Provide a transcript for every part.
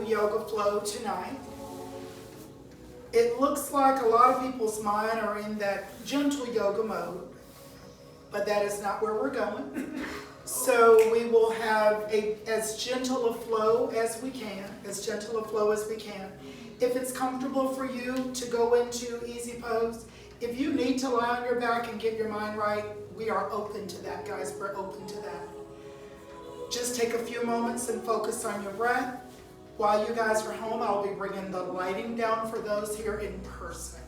yoga flow tonight. It looks like a lot of people's mind are in that gentle yoga mode, but that is not where we're going. So we will have as gentle a flow as we can, If it's comfortable for you to go into easy pose, if you need to lie on your back and get your mind right, we are open to that, guys. We're open to that. Just take a few moments and focus on your breath. While you guys are home, I'll be bringing the lighting down for those here in person.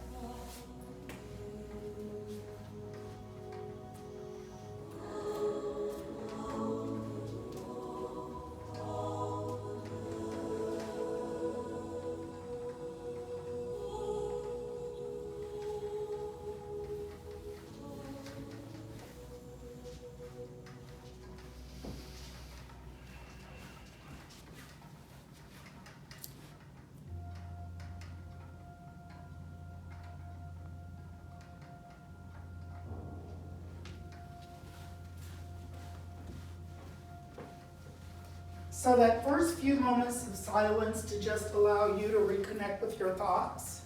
So that first few moments of silence to just allow you to reconnect with your thoughts.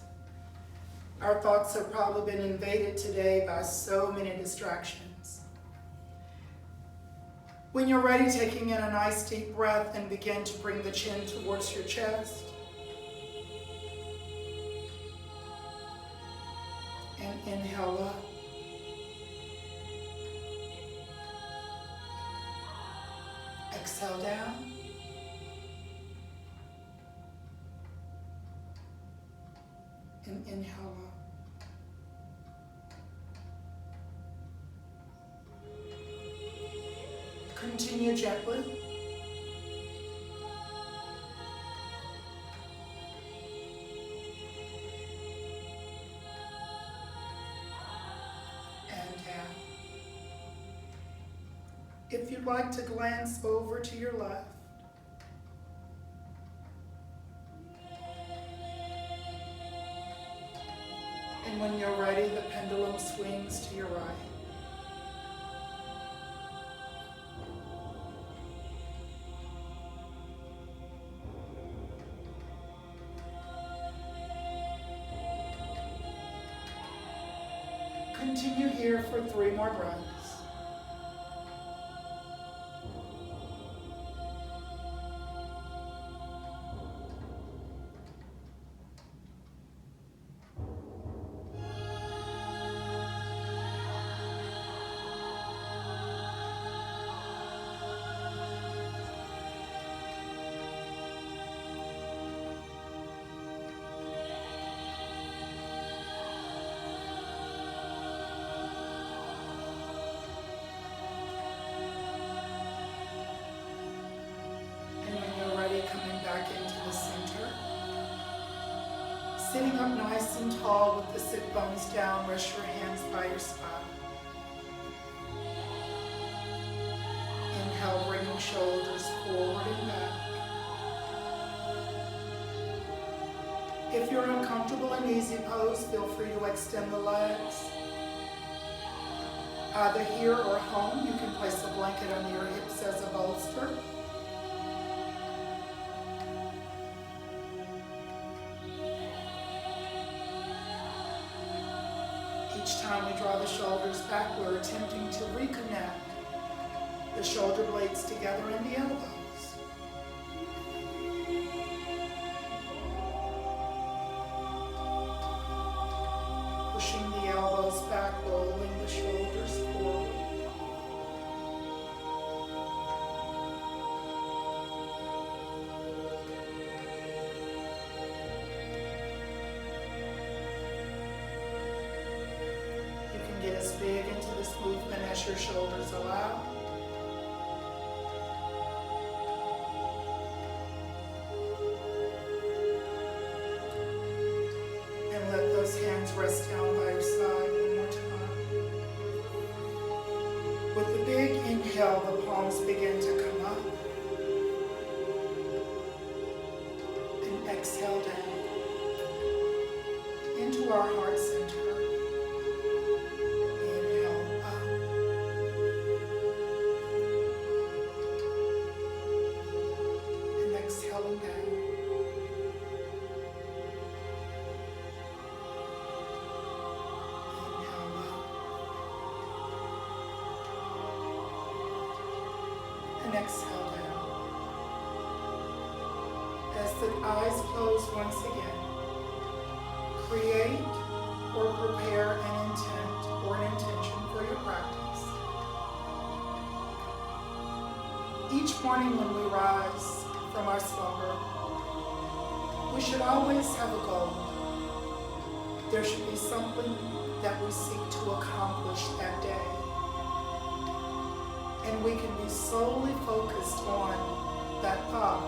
Our thoughts have probably been invaded today by so many distractions. When you're ready, taking in a nice deep breath and begin to bring the chin towards your chest. And inhale up. Exhale down. And inhale up. Continue gently. And down. If you'd like to glance over to your left, and when you're ready, the pendulum swings to your right. Continue here for 3 more breaths. Coming back into the center. Sitting up nice and tall with the sit bones down, rest your hands by your spine. Inhale, bringing shoulders forward and back. If you're uncomfortable in easy pose, feel free to extend the legs. Either here or home, you can place a blanket under your hips as a bolster. Each time we draw the shoulders back, we're attempting to reconnect the shoulder blades together and the elbows. Pushing the elbows back, rolling the shoulders forward. Get as big into this movement as your shoulders allow. And let those hands rest down by your side one more time. With the big inhale, the palms begin to come up. And exhale down into our heart center. Exhaling down. and exhale down. As the eyes close once again, create or prepare an intent or an intention for your practice. Each morning when we rise from our slumber, we should always have a goal. There should be something that we seek to accomplish that day. And we can be solely focused on that thought.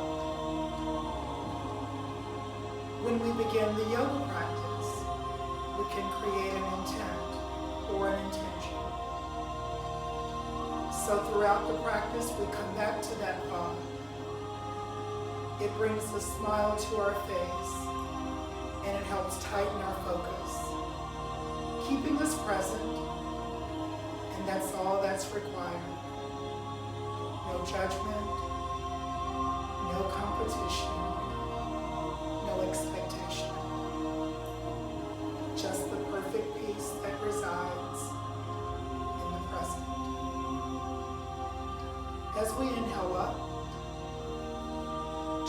When we begin the yoga practice, we can create an intent or an intention. So throughout the practice, we come back to that thought. It brings a smile to our face, and it helps tighten our focus, keeping us present, and that's all that's required. No judgment, no competition, no expectation. Just the perfect peace that resides in the present. As we inhale up,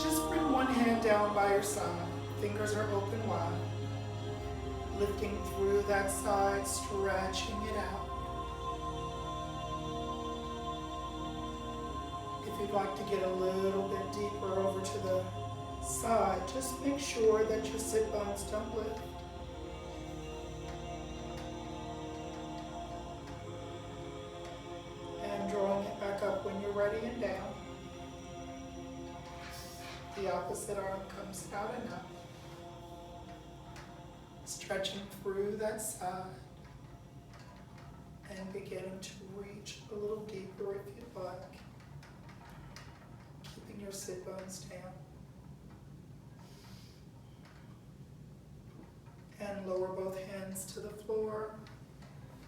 just bring one hand down by your side. Fingers are open wide. Lifting through that side, stretching it out. If you'd like to get a little bit deeper over to the side, just make sure that your sit bones don't lift. And drawing it back up when you're ready and down. The opposite arm comes out and up. Stretching through that side and beginning to reach a little deeper if you'd like. Keeping your sit bones down. And lower both hands to the floor.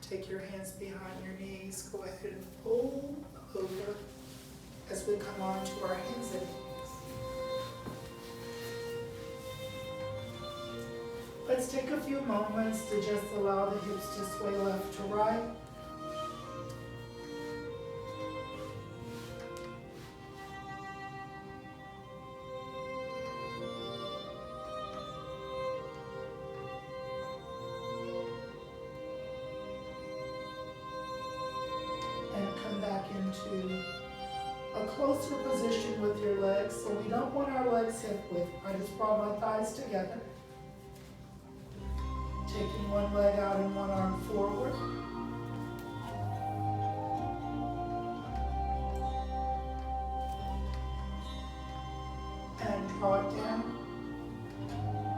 Take your hands behind your knees. Go ahead and fold over as we come on to our hands and knees. Let's take a few moments to just allow the hips to sway left to right. And come back into a closer position with your legs. So we don't want our legs hip width. I just brought my thighs together. Taking one leg out and one arm forward. And draw it down.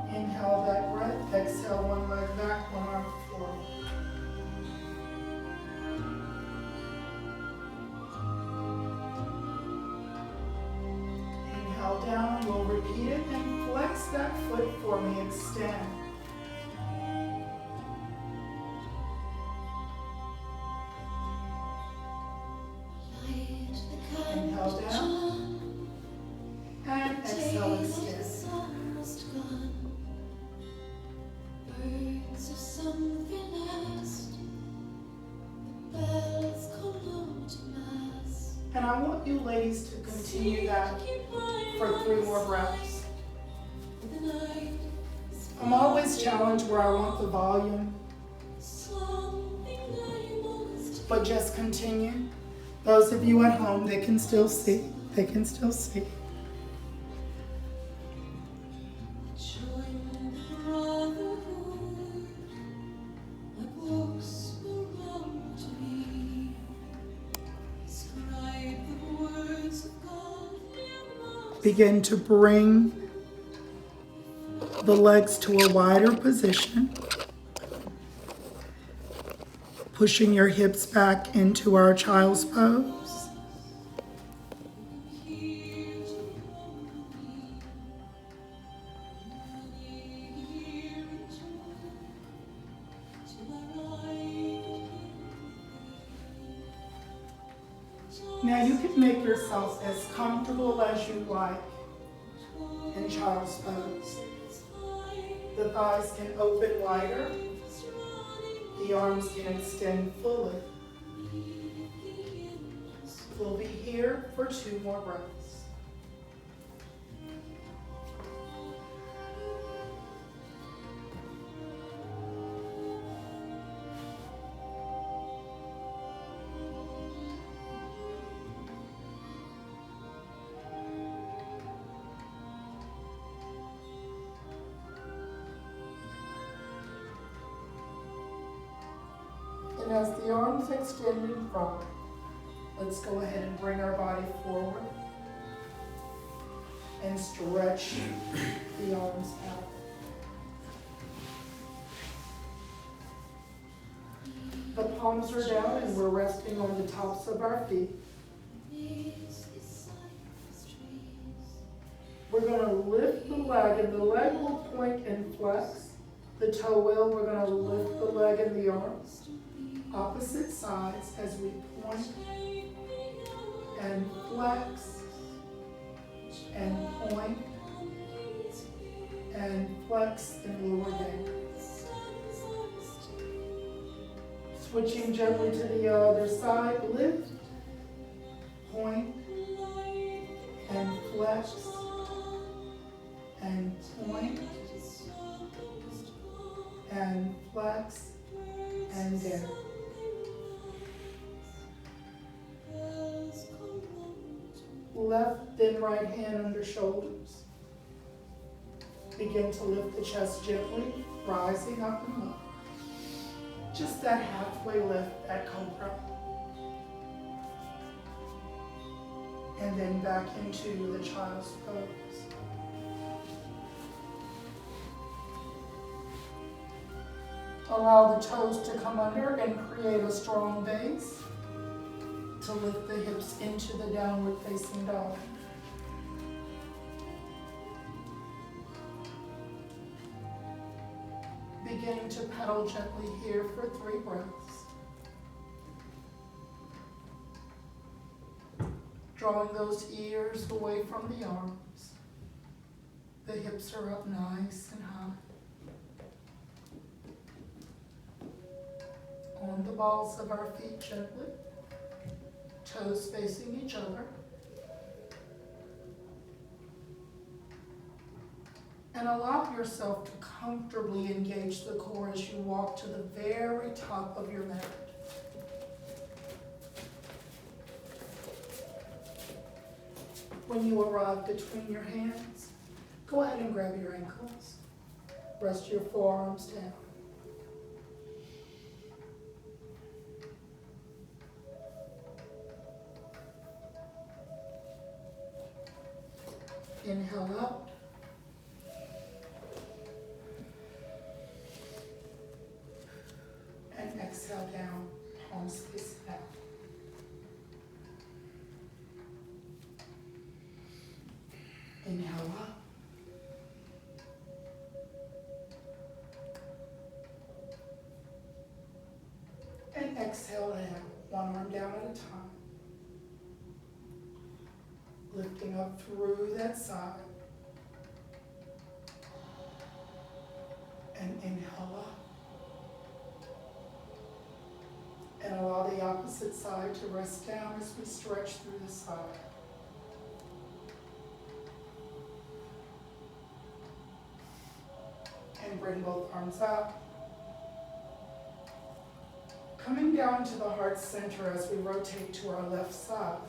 Inhale that breath. Exhale, one leg back, one arm forward. Inhale down. We'll repeat it and flex that foot for me. Extend. Inhale down, and exhale, extend. And I want you ladies to continue that for 3 more breaths. I'm always challenged where I want the volume, but just continue. Those of you at home, they can still see. They can still see. Begin to bring the legs to a wider position. Pushing your hips back into our child's pose. Now you can make yourself as comfortable as you like in child's pose. The thighs can open wider. The arms can extend fully. We'll be here for 2 more breaths. And as the arms extend in front, let's go ahead and bring our body forward and stretch the arms out. The palms are down and we're resting on the tops of our feet. We're going to lift the leg, and the leg will point and flex. The toe will. We're going to lift the leg and the arms. Opposite sides as we point and flex and point and flex and lower down. Switching gently to the other side, lift, point, and flex, and point, and flex, and down. Left then right hand under shoulders. Begin to lift the chest gently, rising up and up. Just that halfway lift at cobra. And then back into the child's pose. Allow the toes to come under and create a strong base to lift the hips into the downward facing dog. Beginning to pedal gently here for 3 breaths. Drawing those ears away from the arms. The hips are up nice and high. On the balls of our feet gently. Toes facing each other. And allow yourself to comfortably engage the core as you walk to the very top of your mat. When you arrive between your hands, go ahead and grab your ankles. Rest your forearms down. Inhale up. And exhale down, palms face out. Inhale up. And exhale down, one arm down at a time. Lifting up through that side. And inhale up. And allow the opposite side to rest down as we stretch through the side. And bring both arms up. Coming down to the heart center as we rotate to our left side.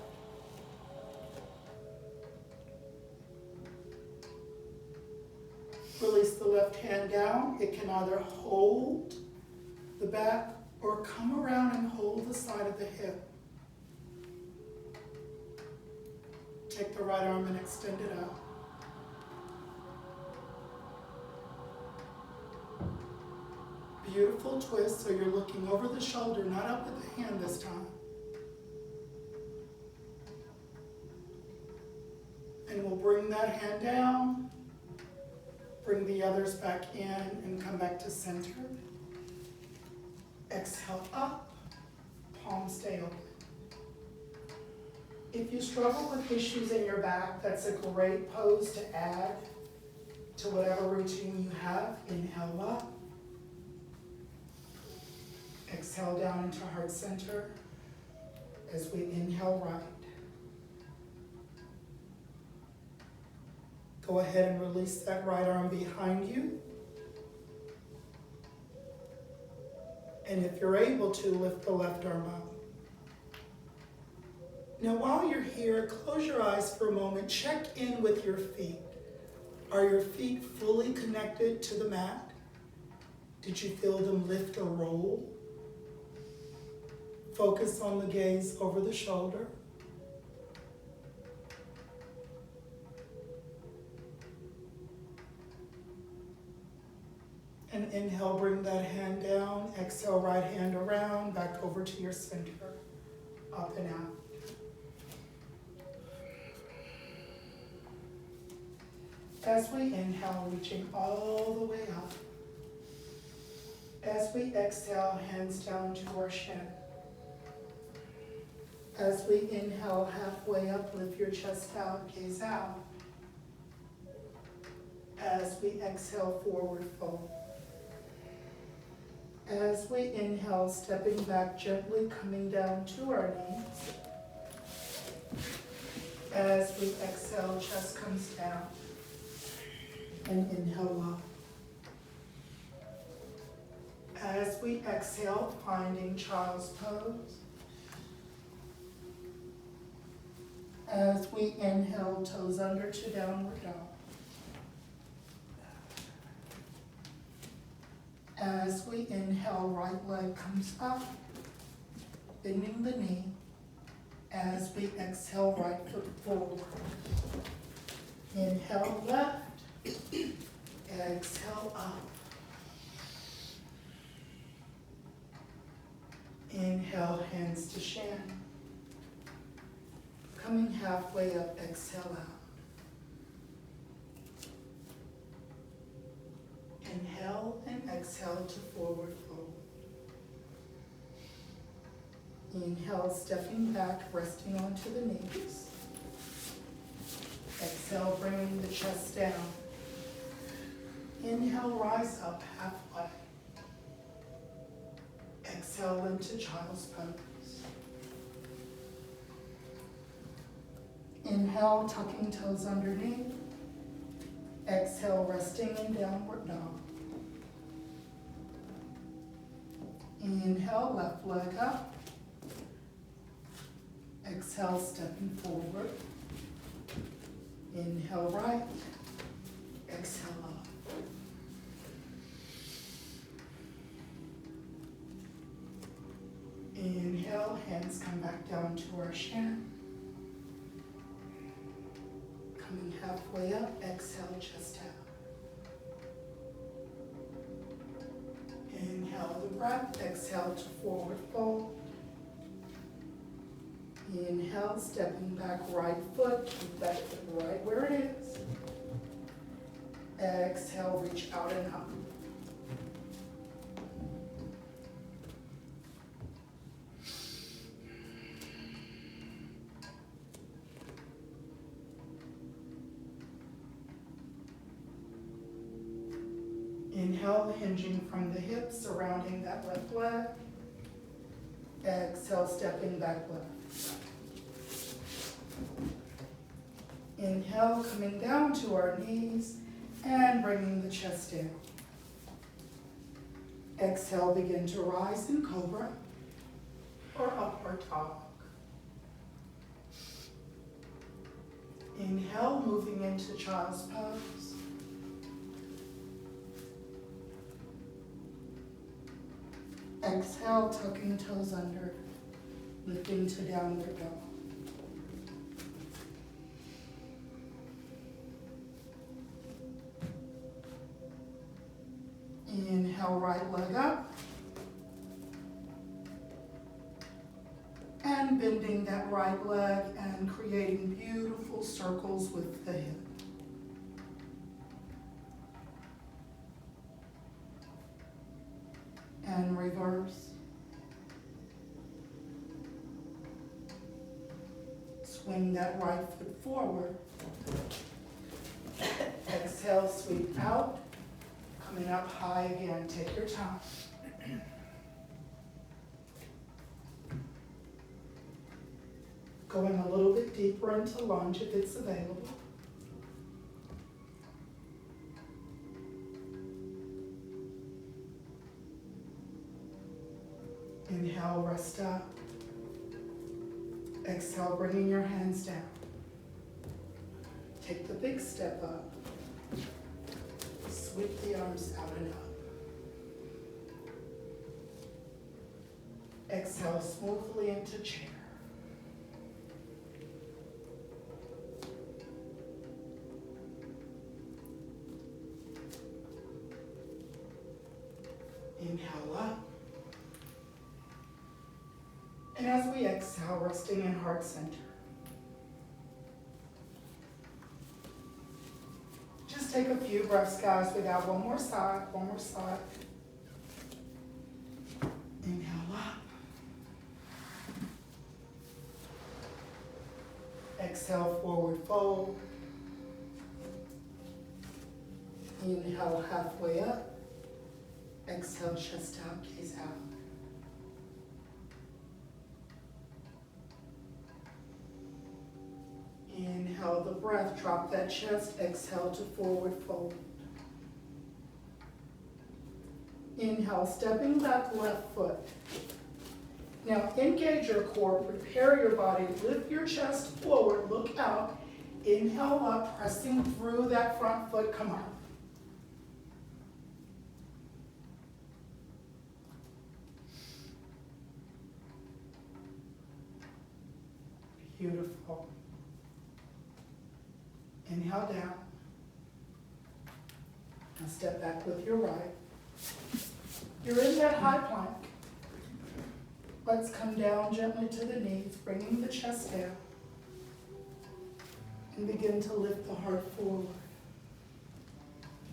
Release the left hand down. It can either hold the back or come around and hold the side of the hip. Take the right arm and extend it out. Beautiful twist, so you're looking over the shoulder, not up at the hand this time. And we'll bring that hand down, bring the others back in, and come back to center. Exhale up, palms stay open. If you struggle with issues in your back, that's a great pose to add to whatever routine you have. Inhale up. Exhale down into heart center as we inhale right. Go ahead and release that right arm behind you. And if you're able to, lift the left arm up. Now while you're here, close your eyes for a moment. Check in with your feet. Are your feet fully connected to the mat? Did you feel them lift or roll? Focus on the gaze over the shoulder. And inhale, bring that hand down. Exhale, right hand around, back over to your center. Up and out. As we inhale, reaching all the way up. As we exhale, hands down to our shin. As we inhale, halfway up, lift your chest out, gaze out. As we exhale, forward fold. As we inhale, stepping back gently, coming down to our knees. As we exhale, chest comes down. And inhale up. As we exhale, finding child's pose. As we inhale, toes under to downward dog. As we inhale, right leg comes up, bending the knee. As we exhale, right foot forward. Inhale left, exhale up. Inhale, hands to shin. Coming halfway up, exhale out. Inhale and exhale to forward fold. Inhale, stepping back, resting onto the knees. Exhale, bringing the chest down. Inhale, rise up halfway. Exhale into child's pose. Inhale, tucking toes underneath. Exhale, resting in downward dog. Inhale, left leg up. Exhale, stepping forward. Inhale, right. Exhale, up. Inhale, hands come back down to our shin. Coming halfway up, exhale, chest out. Inhale the breath, exhale to forward fold. Inhale, stepping back, right foot, keep that foot right where it is. Exhale, reach out and up. Inhale, hinging from the hips, surrounding that left leg. Exhale, stepping back left. Inhale, coming down to our knees and bringing the chest down. Exhale, begin to rise in cobra or upward dog. Inhale, moving into child's pose. Exhale, tucking toes under, lifting to downward dog. Inhale, right leg up. And bending that right leg and creating beautiful circles with the hip. And reverse. Swing that right foot forward. Exhale, sweep out. Coming up high again, take your time. Going a little bit deeper into lunge if it's available. Inhale, rest up. Exhale, bringing your hands down. Take the big step up. Sweep the arms out and up. Exhale smoothly into chair. Inhale up. And as we exhale, resting in heart center. Just take a few breaths, guys. We got one more side, one more side. Inhale up. Exhale, forward fold. Inhale, halfway up. Exhale, chest out, gaze out. Inhale the breath, drop that chest, exhale to forward fold. Inhale, stepping back, left foot. Now engage your core, prepare your body, lift your chest forward, look out. Inhale up, pressing through that front foot, come on. Beautiful. Inhale down. Now step back with your right. You're in that high plank. Let's come down gently to the knees, bringing the chest down. And begin to lift the heart forward.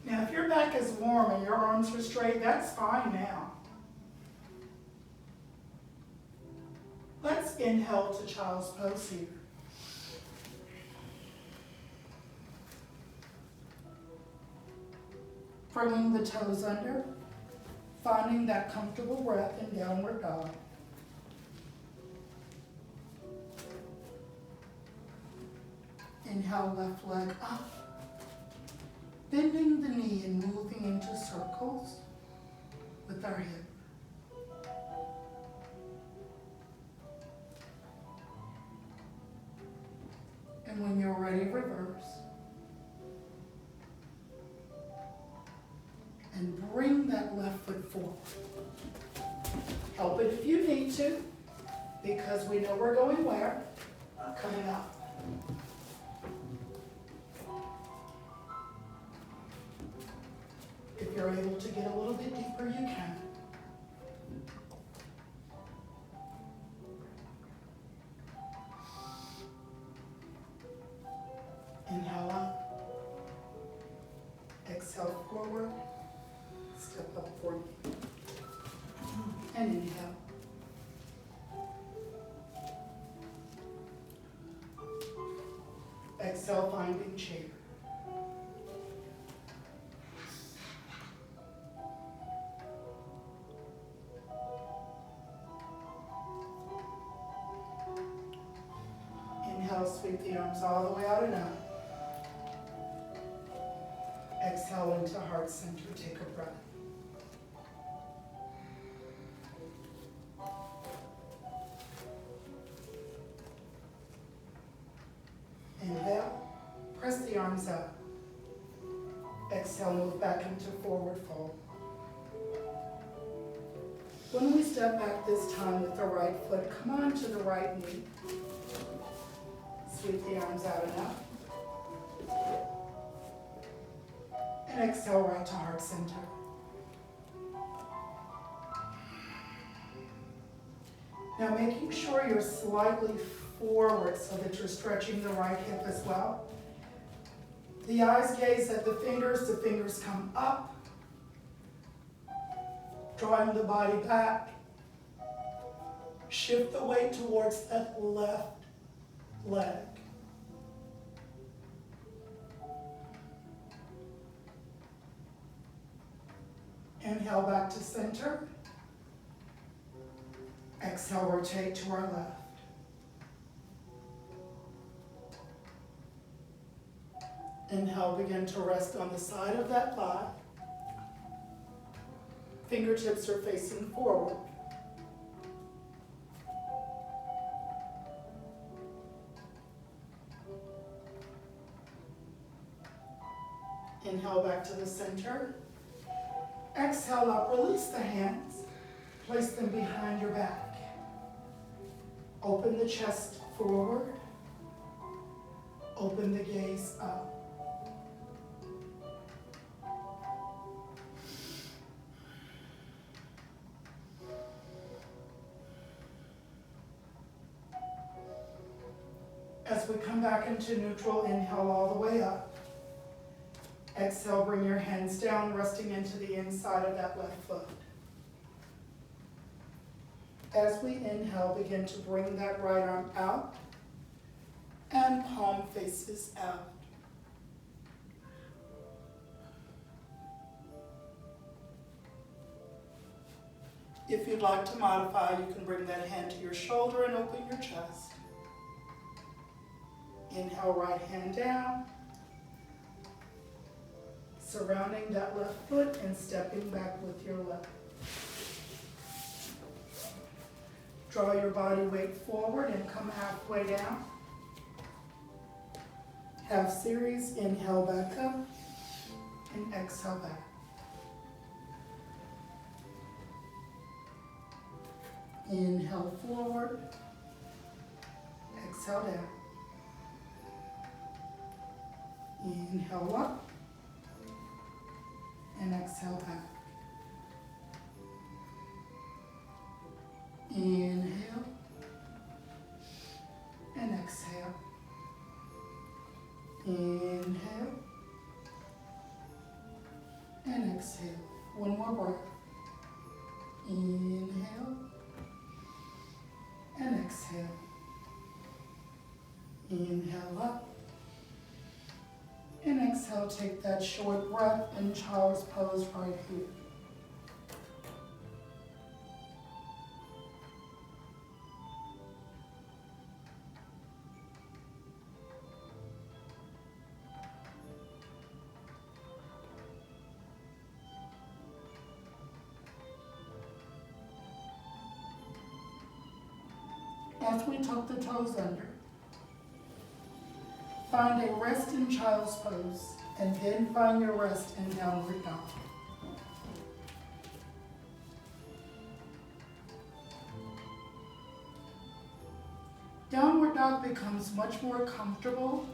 Now if your back is warm and your arms are straight, that's fine now. Let's inhale to child's pose here. Bringing the toes under, finding that comfortable breath in downward dog. Inhale, left leg up. Bending the knee and moving into circles with our hip. And when you're ready, reverse. And bring that left foot forward. Help it if you need to, because we know we're going where? Coming up. If you're able to get a little bit deeper, you can. Inhale up. Exhale forward. Step up for me. And inhale. Exhale, finding chair. Inhale, sweep the arms all the way out and up. Exhale into heart center, take a breath. Inhale, press the arms up. Exhale, move back into forward fold. When we step back this time with the right foot, come on to the right knee. Sweep the arms out and up. And exhale right to heart center. Now making sure you're slightly forward so that you're stretching the right hip as well. The eyes gaze at the fingers come up. Drawing the body back. Shift the weight towards that left leg. Inhale back to center. Exhale, rotate to our left. Inhale, begin to rest on the side of that thigh. Fingertips are facing forward. Inhale back to the center. Exhale up, release the hands. Place them behind your back. Open the chest forward. Open the gaze up. As we come back into neutral, inhale all the way up. Exhale, bring your hands down, resting into the inside of that left foot. As we inhale, begin to bring that right arm out and palm faces out. If you'd like to modify, you can bring that hand to your shoulder and open your chest. Inhale, right hand down. Surrounding that left foot and stepping back with your left. Draw your body weight forward and come halfway down. Half series, inhale back up and exhale back. Inhale forward, exhale down. Inhale up and exhale back. Inhale and exhale. Inhale and exhale. One more breath. Inhale and exhale. Inhale up and exhale. Take that short breath in child's pose right here. As we tuck the toes under, find a rest in child's pose, and then find your rest in downward dog. Downward dog becomes much more comfortable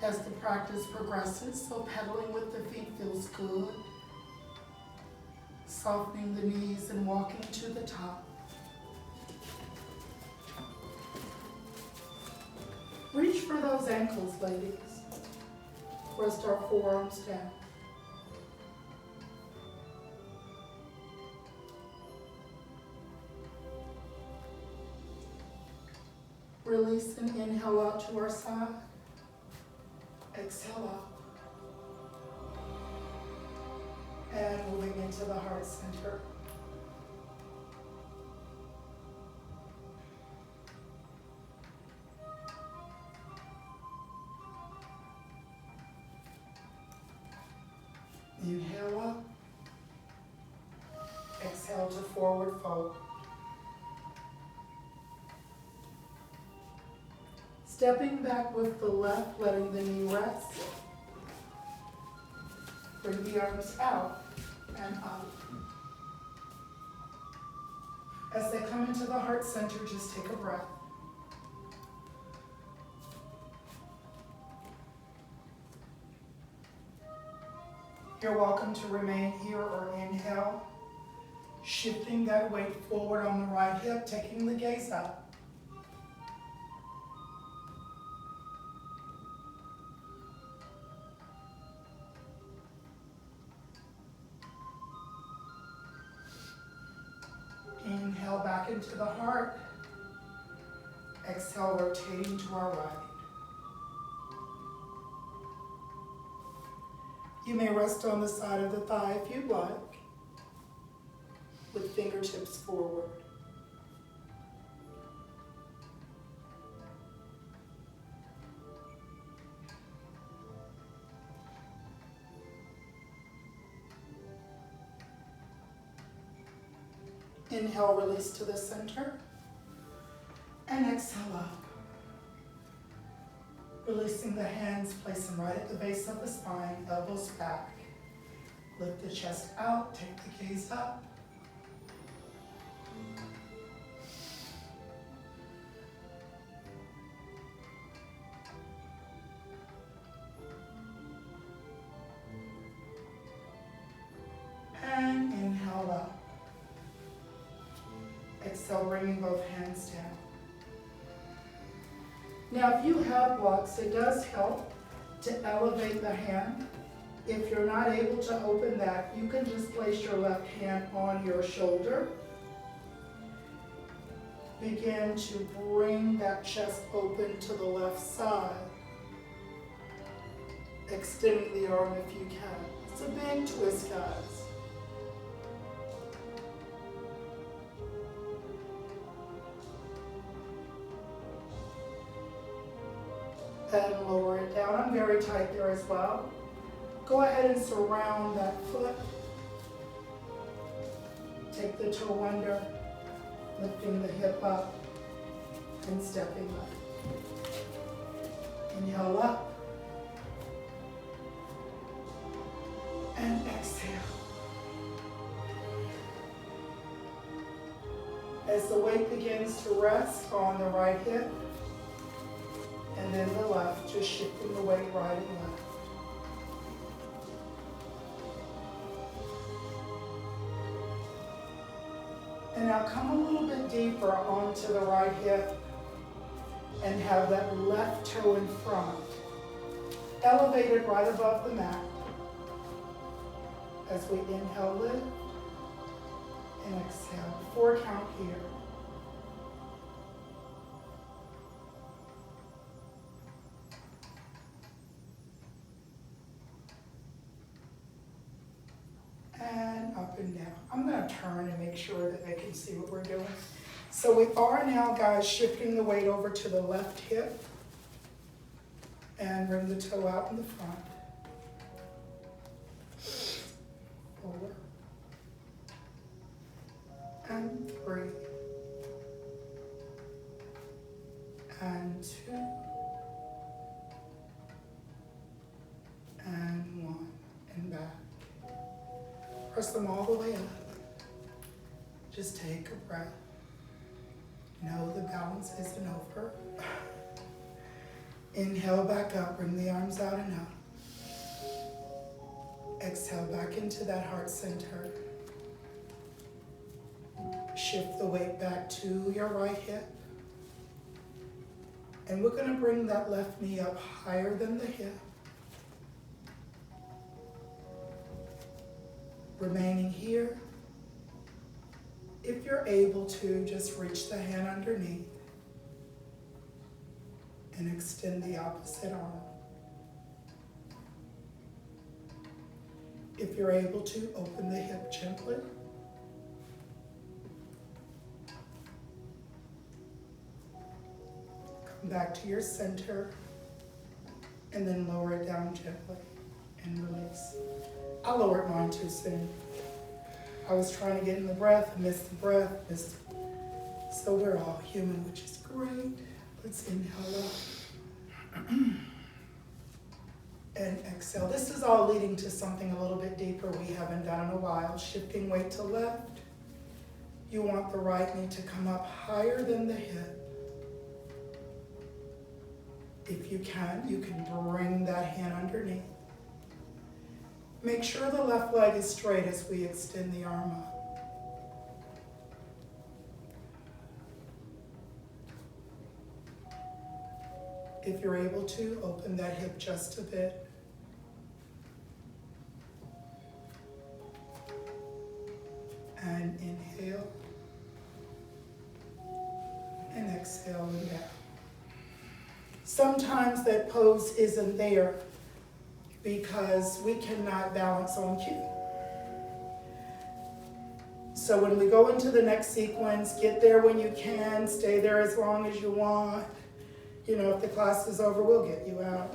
as the practice progresses, so pedaling with the feet feels good. Softening the knees and walking to the top. Reach for those ankles, ladies. Rest our forearms down. Release and inhale out to our side. Exhale up. And moving into the heart center. Inhale up. Exhale to forward fold. Stepping back with the left, letting the knee rest. Bring the arms out and up. As they come into the heart center, just take a breath. You're welcome to remain here or inhale, shifting that weight forward on the right hip, taking the gaze up. Inhale back into the heart. Exhale, rotating to our right. You may rest on the side of the thigh if you'd like, with fingertips forward. Inhale, release to the center, and exhale up. Releasing the hands, place them right at the base of the spine, elbows back. Lift the chest out, take the gaze up. And inhale up. Exhale, bringing both hands down. Now, if you have blocks, it does help to elevate the hand. If you're not able to open that, you can just place your left hand on your shoulder. Begin to bring that chest open to the left side. Extending the arm if you can. It's a big twist, guys. And lower it down. I'm very tight there as well. Go ahead and surround that foot. Take the toe under, lifting the hip up and stepping up. Inhale up. And exhale. As the weight begins to rest on the right hip, and then the left, just shifting the weight right and left. And now come a little bit deeper onto the right hip and have that left toe in front. Elevated right above the mat. As we inhale, lift, and exhale. 4 count here. And up and down. I'm going to turn and make sure that they can see what we're doing. So we are now, guys, shifting the weight over to the left hip. And bring the toe out in the front. Forward. And 3. And 2. And 1. And back. Press them all the way up. Just take a breath. Know the balance isn't over. Inhale back up, bring the arms out and up. Exhale back into that heart center. Shift the weight back to your right hip. And we're going to bring that left knee up higher than the hip. Remaining here. If you're able to, just reach the hand underneath and extend the opposite arm. If you're able to, open the hip gently. Come back to your center and then lower it down gently and release. I lowered mine too soon. I was trying to get in the breath, missed the breath, So we're all human, which is great. Let's inhale up. And exhale. This is all leading to something a little bit deeper we haven't done in a while. Shifting weight to left. You want the right knee to come up higher than the hip. If you can bring that hand underneath. Make sure the left leg is straight as we extend the arm up. If you're able to, open that hip just a bit. And inhale. And exhale and down. Sometimes that pose isn't there because we cannot balance on cue. So when we go into the next sequence, get there when you can, stay there as long as you want. You know, if the class is over, we'll get you out.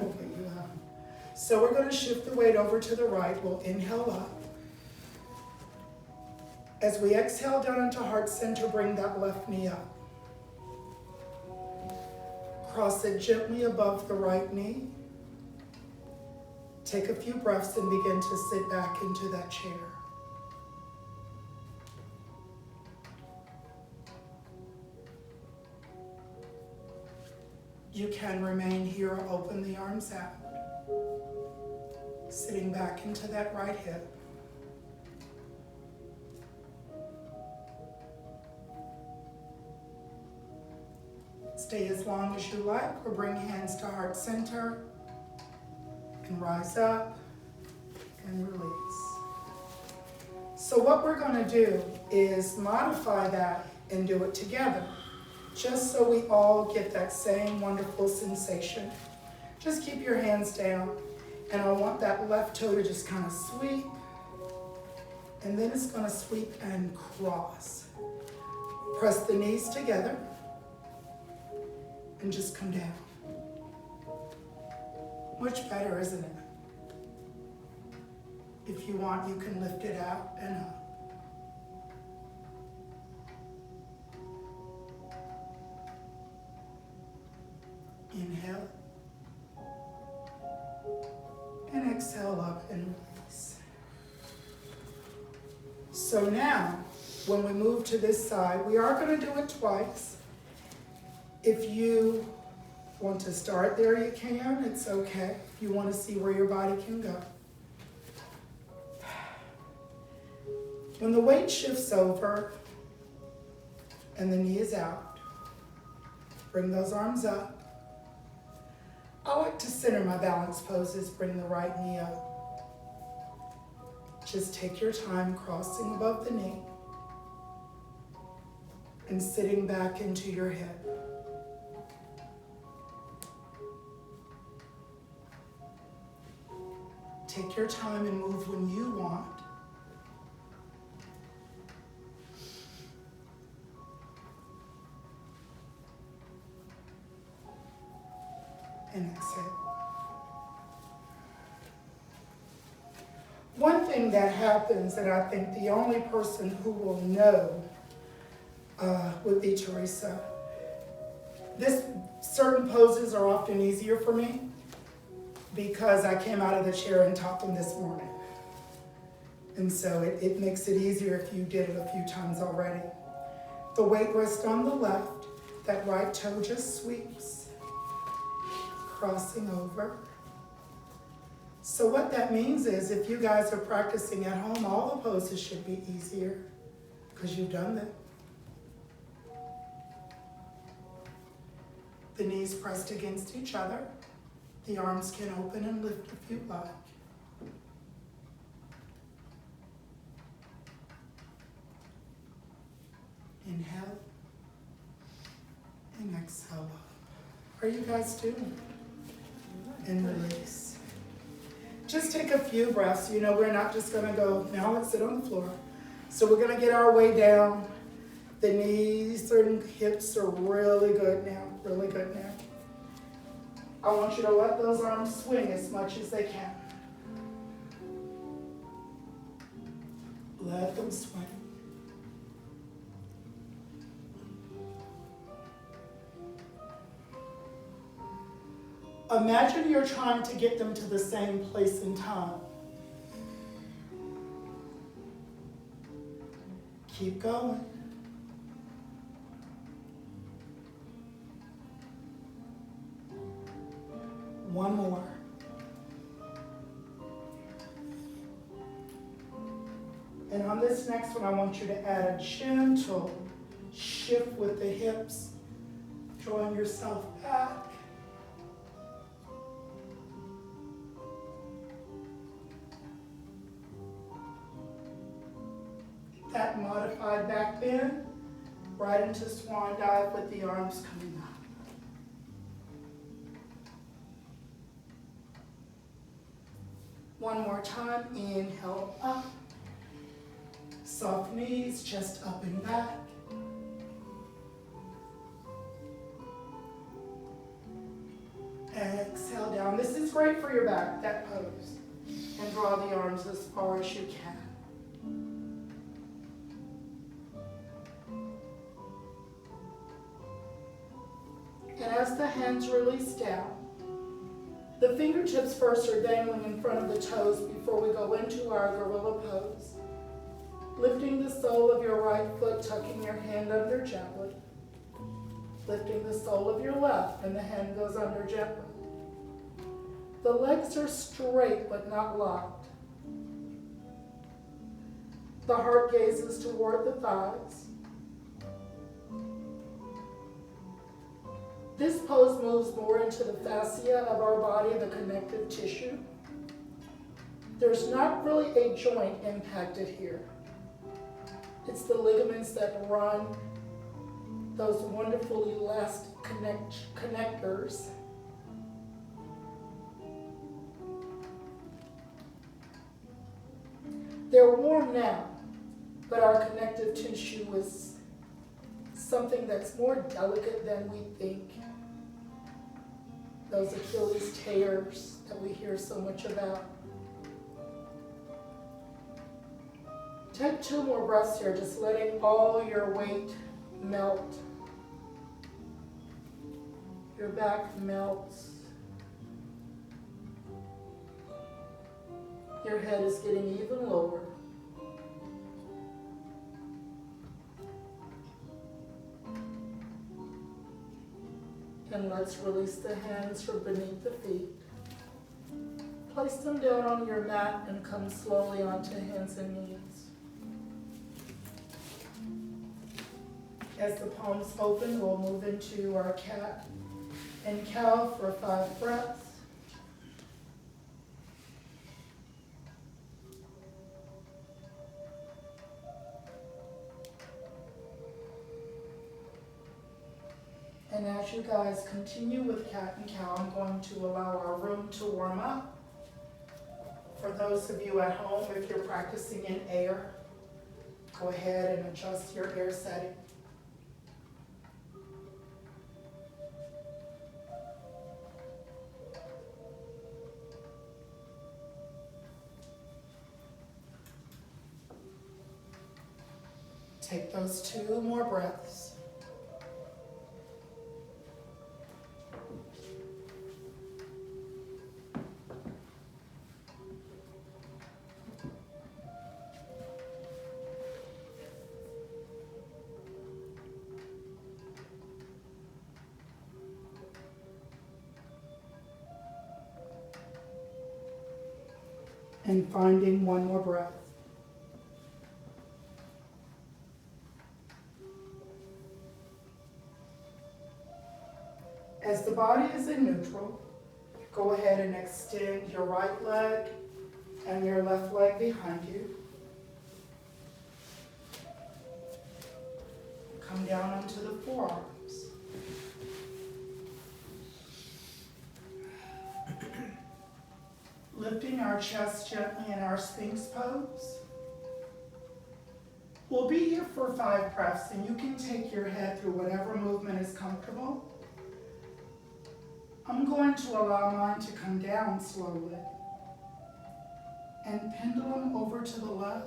So we're going to shift the weight over to the right. We'll inhale up. As we exhale down into heart center, bring that left knee up. cross it gently above the right knee. Take a few breaths and begin to sit back into that chair. You can remain here or open the arms out, sitting back into that right hip. Stay as long as you like, or bring hands to heart center and rise up and release. So what we're going to do is modify that and do it together, just so we all get that same wonderful sensation. Just keep your hands down, and I want that left toe to just kind of sweep, and then it's going to sweep and cross. Press the knees together and just come down. Much better, isn't it? If you want, you can lift it out and up. Inhale. And exhale up and release. So now, when we move to this side, we are going to do it twice. If you want to start there, you can. It's okay. If you want to see where your body can go. When the weight shifts over and the knee is out, bring those arms up. I like to center my balance poses, bring the right knee up. Just take your time crossing above the knee and sitting back into your hip. Take your time and move when you want. And exhale. One thing that happens, and I think the only person who will know would be Teresa. Certain poses are often easier for me because I came out of the chair and taught them this morning. And so it makes it easier if you did it a few times already. The weight rests on the left. That right toe just sweeps, crossing over. So what that means is if you guys are practicing at home, all the poses should be easier because you've done them. The knees pressed against each other. The arms can open and lift if you like. Inhale and exhale up. How are you guys doing? And release. Just take a few breaths. You know, we're not just going to go, now let's sit on the floor. So we're going to get our way down. The knees and hips are really good now, really good now. I want you to let those arms swing as much as they can. Let them swing. Imagine you're trying to get them to the same place in time. Keep going. One more. And on this next one, I want you to add a gentle shift with the hips, drawing yourself back. That modified back bend, right into swan dive with the arms coming up. One more time, inhale up. Soft knees, chest up and back. Exhale down. This is great for your back, that pose. And draw the arms as far as you can. And as the hands release down, the fingertips first are dangling in front of the toes before we go into our gorilla pose. Lifting the sole of your right foot, tucking your hand under gently. Lifting the sole of your left, and the hand goes under gently. The legs are straight but not locked. The heart gazes toward the thighs. This pose moves more into the fascia of our body, the connective tissue. There's not really a joint impacted here. It's the ligaments that run those wonderful elastic connectors. They're warm now, but our connective tissue is something that's more delicate than we think. Those Achilles tears that we hear so much about. Take 2 more breaths here, just letting all your weight melt. Your back melts. Your head is getting even lower. And let's release the hands from beneath the feet. Place them down on your mat and come slowly onto hands and knees. As the palms open, we'll move into our cat and cow for 5 breaths. And as you guys continue with cat and cow, I'm going to allow our room to warm up. For those of you at home, if you're practicing in air, go ahead and adjust your air setting. Take those 2 more breaths. And finding 1 more breath. As the body is in neutral, go ahead and extend your right leg and your left leg behind you. Come down onto the forearms. Lifting our chest gently in our Sphinx pose. We'll be here for 5 breaths, and you can take your head through whatever movement is comfortable. I'm going to allow mine to come down slowly and pendulum over to the left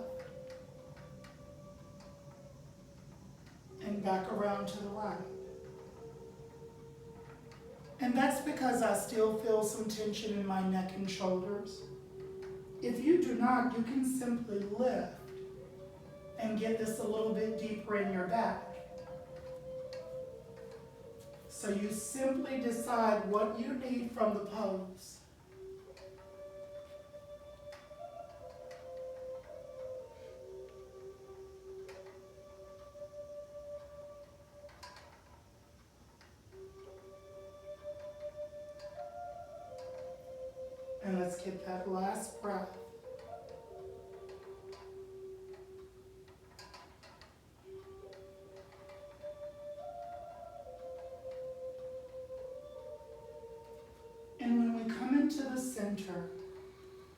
and back around to the right. And that's because I still feel some tension in my neck and shoulders. If you do not, you can simply lift and get this a little bit deeper in your back. So you simply decide what you need from the pose. And let's get that last breath. And when we come into the center,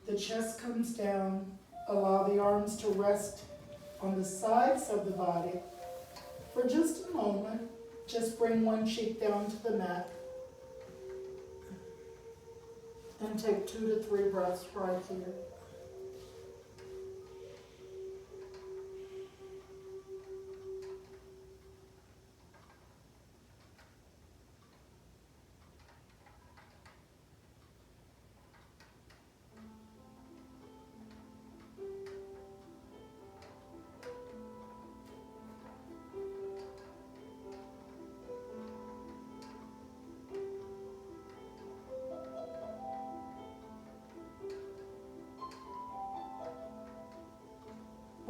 the chest comes down, allow the arms to rest on the sides of the body. For just a moment, just bring one cheek down to the mat. And take 2 to 3 breaths right here.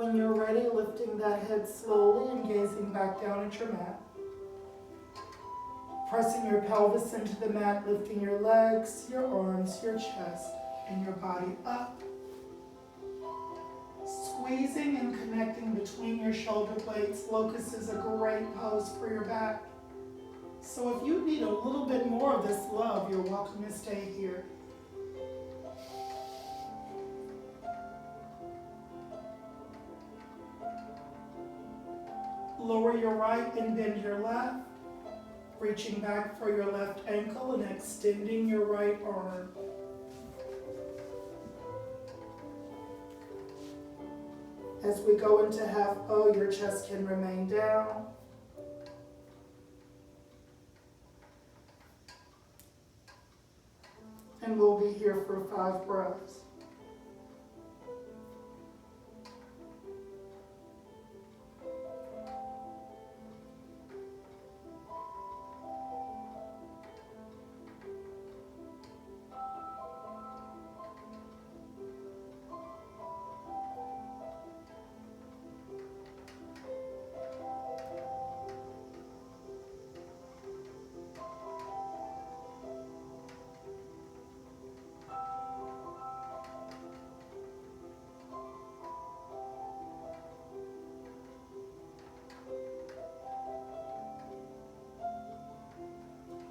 When you're ready, lifting that head slowly and gazing back down at your mat. Pressing your pelvis into the mat, lifting your legs, your arms, your chest, and your body up. Squeezing and connecting between your shoulder blades. Locust is a great pose for your back. So if you need a little bit more of this love, you're welcome to stay here. Lower your right and bend your left, reaching back for your left ankle and extending your right arm. As we go into half bow, your chest can remain down. And we'll be here for 5 breaths.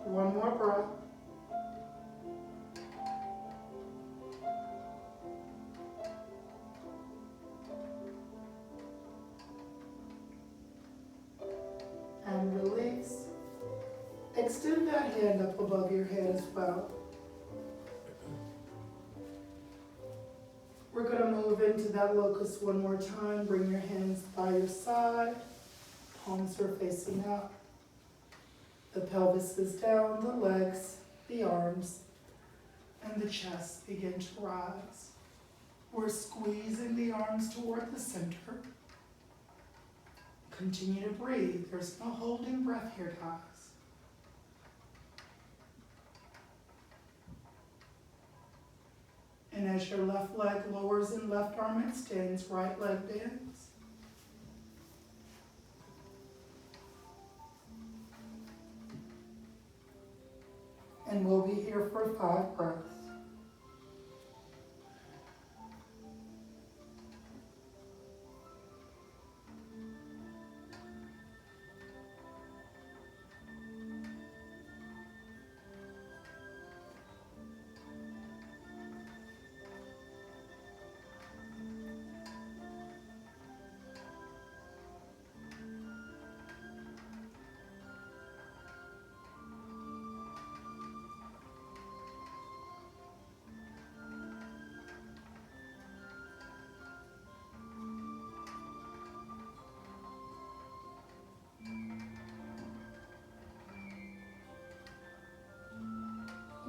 One more breath. And release. Extend that hand up above your head as well. We're going to move into that locust one more time. Bring your hands by your side. Palms are facing up. The pelvis is down, the legs, the arms, and the chest begin to rise. We're squeezing the arms toward the center. Continue to breathe. There's no holding breath here, guys. And as your left leg lowers and left arm extends, right leg bends. And we'll be here for 5 breaths.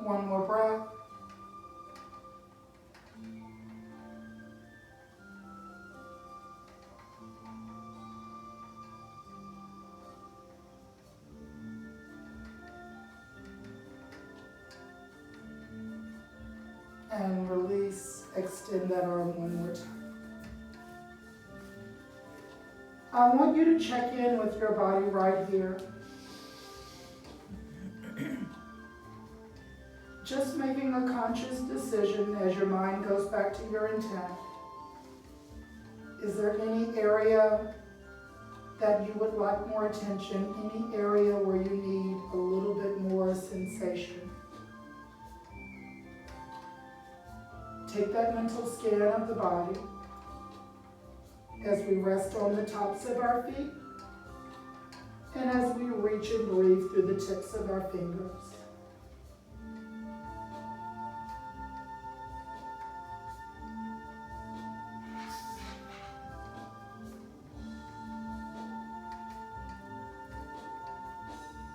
One more breath. And release. Extend that arm one more time. I want you to check in with your body right here. Just making a conscious decision as your mind goes back to your intent. Is there any area that you would like more attention? Any area where you need a little bit more sensation? Take that mental scan of the body as we rest on the tops of our feet and as we reach and breathe through the tips of our fingers.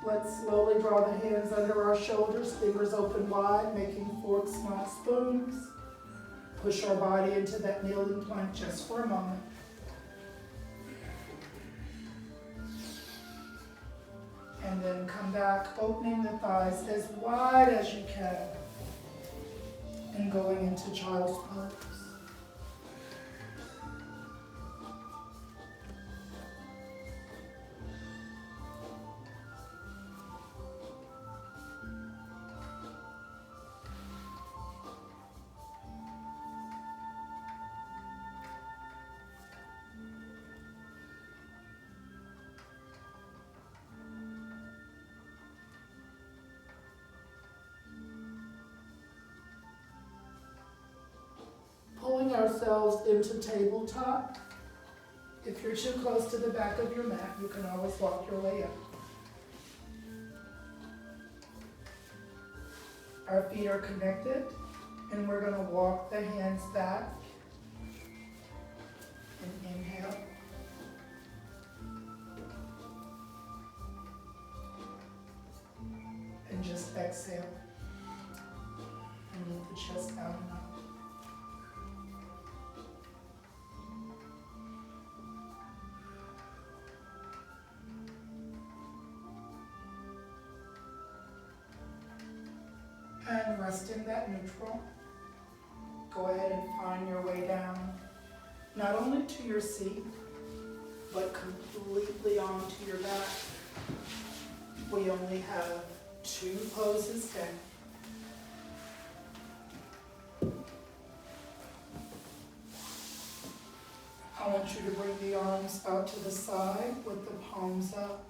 Let's slowly draw the hands under our shoulders, fingers open wide, making forks, not spoons. Push our body into that kneeling plank just for a moment. And then come back, opening the thighs as wide as you can. And going into child's pose. ourselves into tabletop. If you're too close to the back of your mat, you can always walk your way up. Our feet are connected, and we're going to walk the hands back. And inhale. And just exhale. And lift the chest down and up. And rest in that neutral. Go ahead and find your way down, not only to your seat, but completely onto your back. We only have 2 poses down. I want you to bring the arms out to the side with the palms up.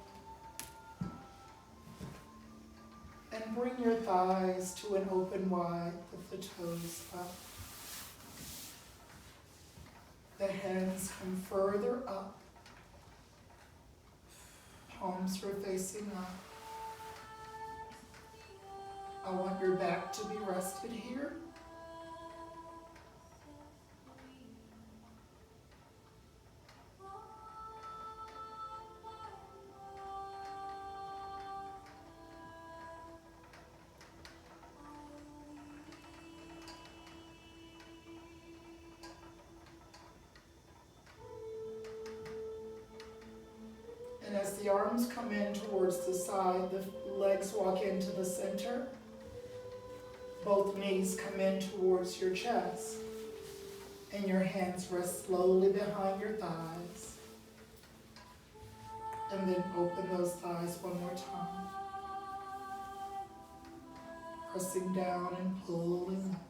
And bring your thighs to an open wide with the toes up. The hands come further up. Palms are facing up. I want your back to be rested here. And as the arms come in towards the side, the legs walk into the center. Both knees come in towards your chest. And your hands rest slowly behind your thighs. And then open those thighs one more time. Pressing down and pulling up.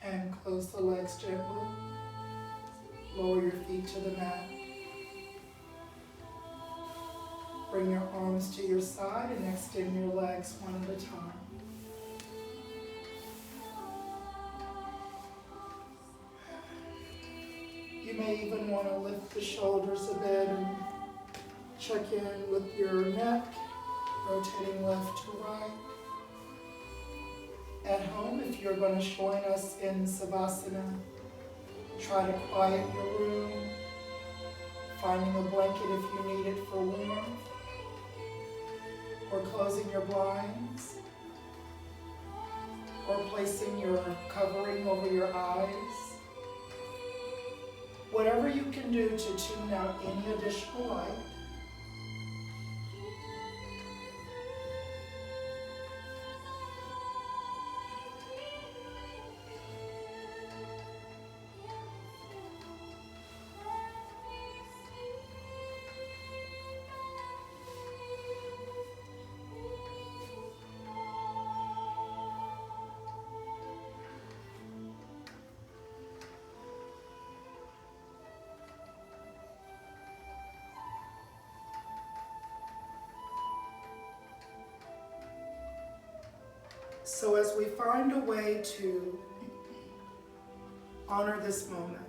And close the legs gently. Lower your feet to the mat. Bring your arms to your side and extend your legs one at a time. You may even want to lift the shoulders a bit and check in with your neck, rotating left to right. At home, if you're going to join us in Savasana, try to quiet your room, finding a blanket if you need it for warmth, or closing your blinds, or placing your covering over your eyes. Whatever you can do to tune out any additional light. So as we find a way to honor this moment,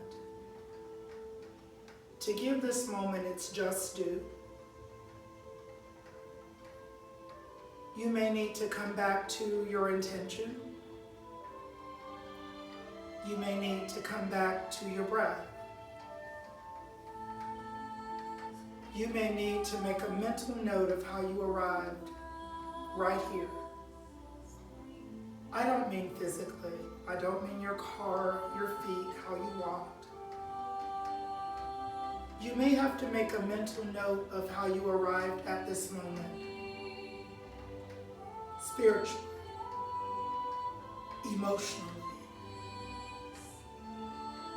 to give this moment its just due, you may need to come back to your intention. You may need to come back to your breath. You may need to make a mental note of how you arrived right here. I don't mean physically. I don't mean your car, your feet, how you walked. You may have to make a mental note of how you arrived at this moment. Spiritually, emotionally.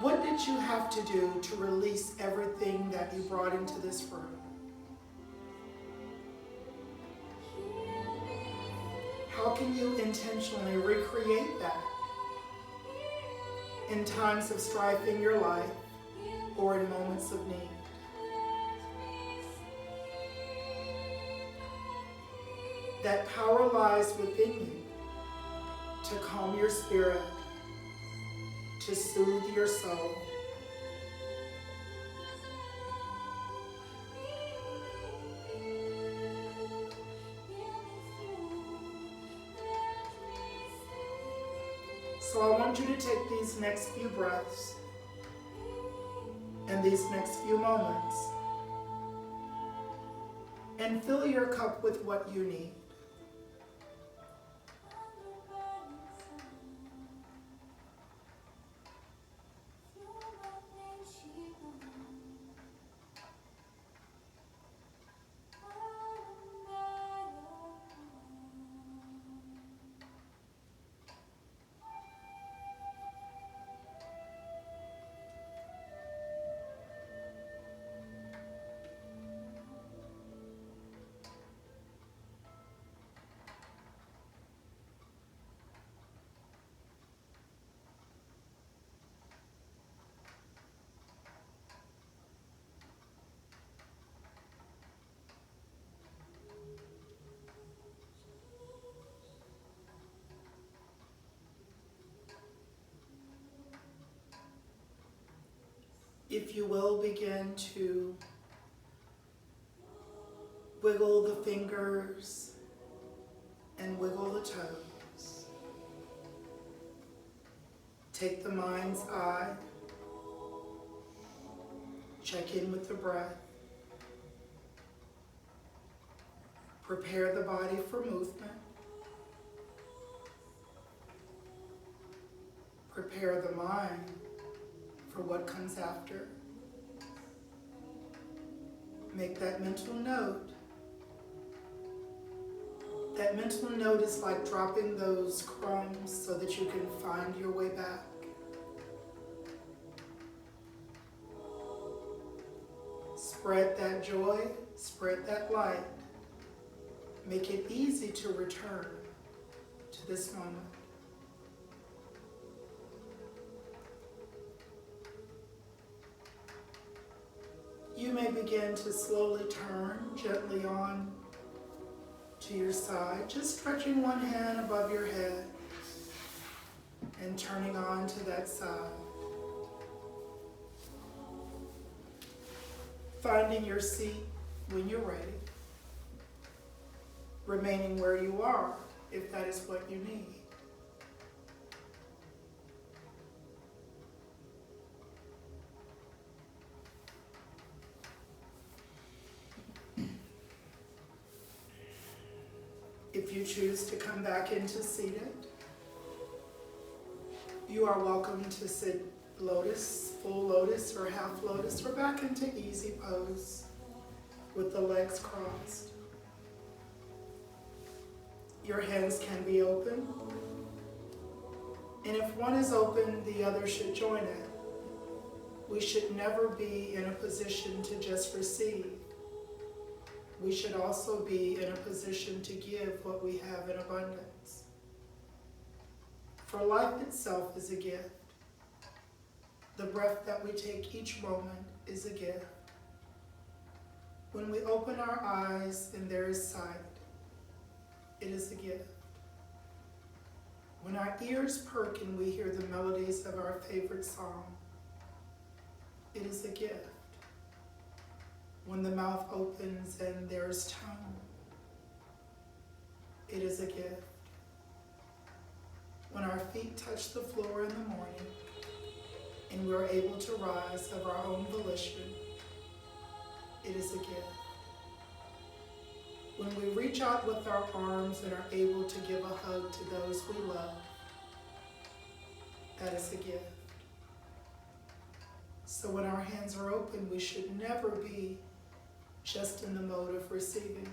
What did you have to do to release everything that you brought into this room? can you intentionally recreate that in times of strife in your life or in moments of need? That power lies within you to calm your spirit, to soothe your soul. So I want you to take these next few breaths and these next few moments and fill your cup with what you need. If you will, begin to wiggle the fingers and wiggle the toes. Take the mind's eye. Check in with the breath. Prepare the body for movement. Prepare the mind for what comes after. Make that mental note. That mental note is like dropping those crumbs so that you can find your way back. Spread that joy, spread that light. Make it easy to return to this moment. You may begin to slowly turn gently on to your side, just stretching one hand above your head and turning on to that side. Finding your seat when you're ready. Remaining where you are if that is what you need. If you choose to come back into seated, you are welcome to sit lotus, full lotus or half lotus, or back into easy pose with the legs crossed. Your hands can be open, and if one is open, the other should join it. We should never be in a position to just receive. We should also be in a position to give what we have in abundance. For life itself is a gift. The breath that we take each moment is a gift. When we open our eyes and there is sight, it is a gift. When our ears perk and we hear the melodies of our favorite song, it is a gift. When the mouth opens and there is tone, it is a gift. When our feet touch the floor in the morning and we are able to rise of our own volition, it is a gift. When we reach out with our arms and are able to give a hug to those we love, that is a gift. So when our hands are open, we should never be just in the mode of receiving.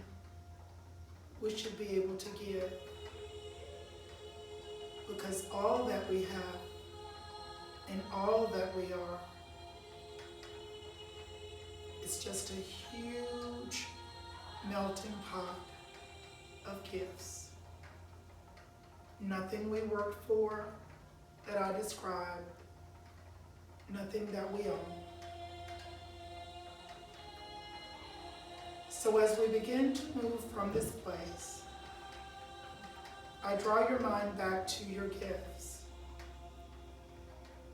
We should be able to give, because all that we have and all that we are is just a huge melting pot of gifts. nothing we worked for that I described, nothing that we own. So as we begin to move from this place, I draw your mind back to your gifts.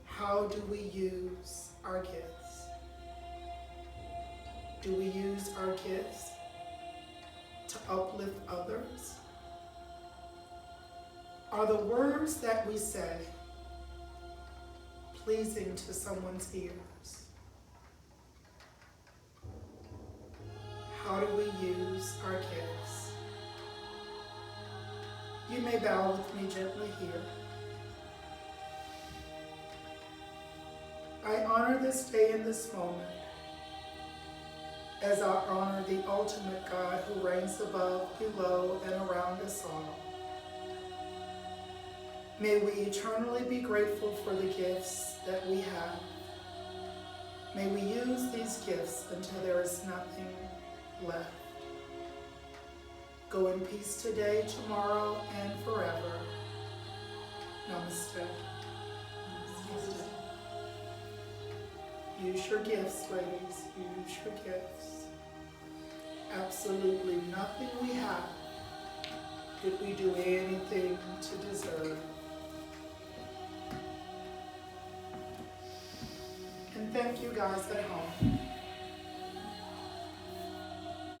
How do we use our gifts? Do we use our gifts to uplift others? Are the words that we say pleasing to someone's ears? How do we use our gifts? You may bow with me gently here. I honor this day and this moment as I honor the ultimate God who reigns above, below, and around us all. May we eternally be grateful for the gifts that we have. May we use these gifts until there is nothing left. Go in peace today, tomorrow, and forever. Namaste. Namaste. Use your gifts, ladies. Use your gifts. Absolutely nothing we have did we do anything to deserve. And thank you guys at home.